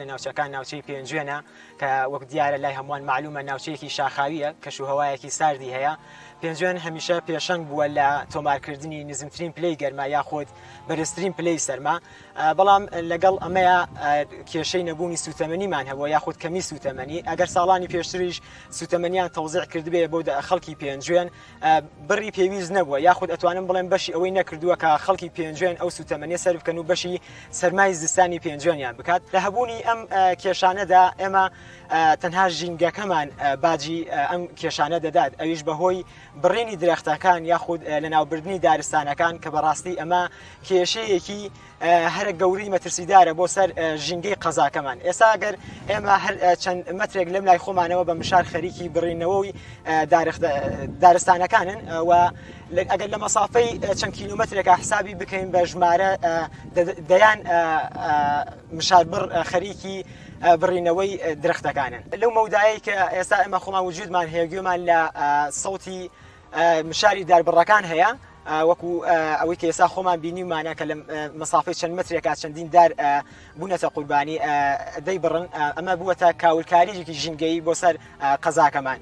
لە ناوچەکان ناوچەی پێنجوێنە کە وەک دیارە لای هەمووان معلومە ناوچەیەکی شاخاویە کەشوهەوایەکی ساردی هەیە. پێنجوێن هەمیشە پێشەنگ بووە لە تۆمارکردنی نزمترین پلەی گەرما یاخۆت بەرزترین پلەی سەرما، بەڵام لەگەڵ ئەمەیە کێشەی نەبوونی سوتەمەنیمان هەبووە یاخود کەمی سوتەمەنی. ئەگەر ساڵانی پێشتریش سوتەمەنیان تەوزیع کردبێ بۆ خەڵکی پێنجوێن بڕی پێویست نەبووە، یاخود ئەتوانم بڵێن بەشی ئەوەی نەکردووە کە خەڵکی پێنجوێن ئەو سوتەمەنیە سەر بکەن و بەشی سەرمای زستانی پێنجوێنیان بکات. لە هەبوونی ئەم کێشانەدا ئێمە تەنها ژینگەکەمان باجی ئەم کێشانە دەدات، ئەویش بەهۆی بڕینی درەختەکان یاخود لە ناوبردننی دارستانەکان کە بەڕاستی ئەمە کێشەیەکی هەرە گەوری مەترسیدارە بۆ سەر ژینگەی قەزاکەمان. ئێستا ئەگەر ئێمە هەر چەند مەترێک لەم لای خۆمانەوە بە مشار خەریکی بڕینەوەی دارستانەکانن و ئەگەر لە مەسافەی چەند کیلومترێکە حسابی بکەین بە ژمارە دەیان مشاربڕ خەریکی بڕینەوەی درەختەکانن. لەو مەودایی کە ئێستا ئێمە خۆمان وجودمان هەیەگوێمان لە سەوتی مشاری داربڕەکان هەیە، وەکو ئەوەی کە ئێستا خۆمان بینیمانە کە لە مەسافەی چەند مترێکا چەندین دار بوونەتە قوربانی دەیبڕن. ئەمە بووەتە کاولکاریێکی ژینگەیی بۆ سەر قەزاکەمان.